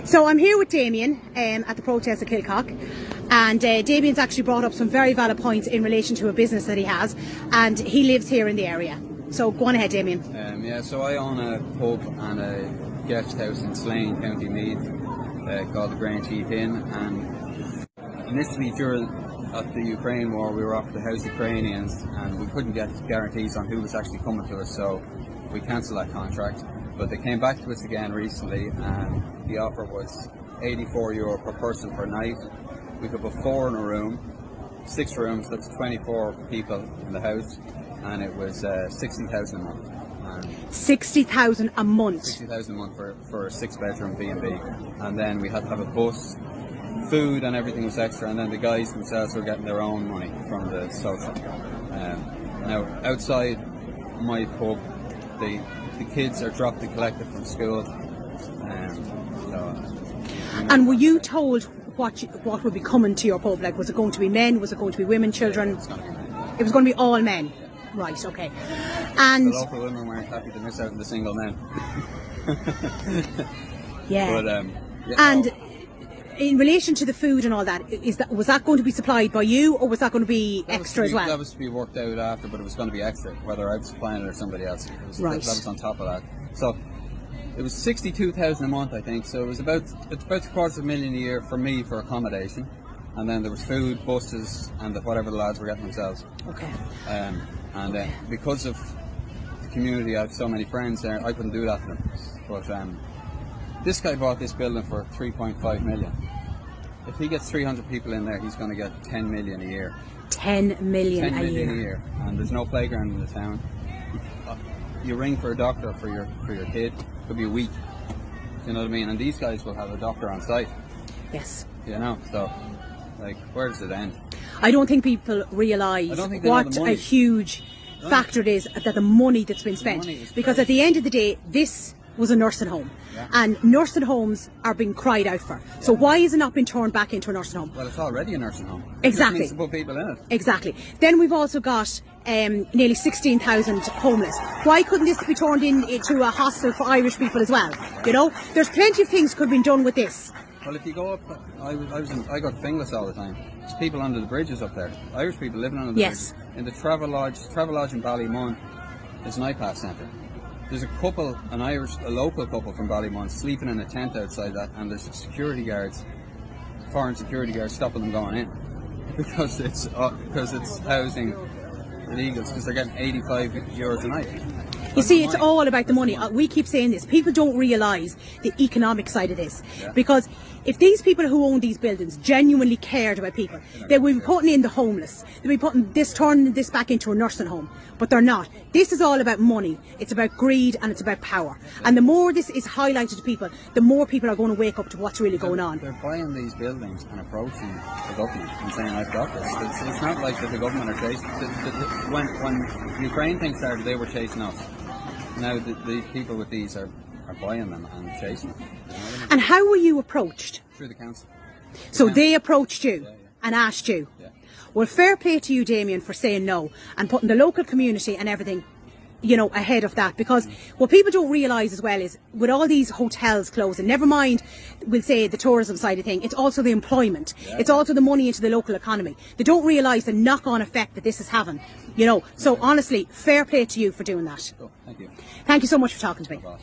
So I'm here with Damien at the protest at Kilcock, and Damien's actually brought up some very valid points in relation to a business that he has, and he lives here in the area. So go on ahead, Damien. Yeah, so I own a pub and a guest house in Slane, County Meath, called the Grange Heath Inn, and initially at the Ukraine war we were offered to house Ukrainians, and we couldn't get guarantees on who was actually coming to us, so we cancelled that contract. But they came back to us again recently, and the offer was €84 per person per night. We could put 4 in a room, 6 rooms, that's 24 people in the house, and it was 60,000 a month. 60,000 a month? 60,000 a month for a 6-bedroom B&B. And then we had to have a bus, food and everything was extra, and then the guys themselves were getting their own money from the social. Now, outside my pub, the kids are dropped and collected from school. And were you told what would be coming to your pub? Like, was it going to be men? Was it going to be women, children? It was going to be all men. Yeah. Right, okay. And the local women weren't happy to miss out on the single men. Yeah. But, and in relation to the food and all that, was that going to be supplied by you, or was that going to be extra as well? That was to be worked out after, but it was going to be extra, whether I was supplying it or somebody else. Right. That was on top of that. So it was 62,000 a month, I think. So it's about $250,000 a year for me for accommodation, and then there was food, buses, and whatever the lads were getting themselves. Okay. Because of the community, I have so many friends there, I couldn't do that to them. But this guy bought this building for 3.5 million. If he gets 300 people in there, he's going to get 10 million a year. 10 million a year. And there's no playground in the town. You ring for a doctor for your kid, it could be a week. You know what I mean? And these guys will have a doctor on site. Yes. You know, so like, where does it end? I don't think people realise what a huge factor it is that the money that's been spent. Because at the end of the day, this was a nursing home, and nursing homes are being cried out for. So why is it not been turned back into a nursing home? Well, it's already a nursing home. Exactly. It needs to put people in it. Exactly. Then we've also got nearly 16,000 homeless. Why couldn't this be turned into a hostel for Irish people as well? You know, there's plenty of things could have been done with this. Well, if you go up, I got Finglas all the time. There's people under the bridges up there. Irish people living under the bridges. In the Travelodge in Ballymun, there's an iPass centre. There's a local couple from Ballymun sleeping in a tent outside that, and there's foreign security guards stopping them going in because it's housing illegals, because they're getting €85 a night. You see, it's all about the money. We keep saying this. People don't realise the economic side of this. Yeah. Because if these people who own these buildings genuinely cared about people, they would be putting in the homeless. They'd be turning this back into a nursing home. But they're not. This is all about money. It's about greed, and it's about power. Yeah. And the more this is highlighted to people, the more people are going to wake up to what's really going on. They're buying these buildings and approaching the government and saying, I've got this. It's not like that the government are chasing. When Ukraine thing started, they were chasing us. Now the people with these are buying them and chasing them. You know what I mean? And how were you approached? Through the council. So they approached you and asked you? Yeah. Well, fair play to you, Damien, for saying no and putting the local community and everything, you know, ahead of that. Because what people don't realise as well is, with all these hotels closing, never mind, we'll say, the tourism side of thing, it's also the employment. Yeah. It's also the money into the local economy. They don't realise the knock-on effect that this is having, you know. So honestly, fair play to you for doing that. Cool. Thank you. Thank you so much for talking to me. No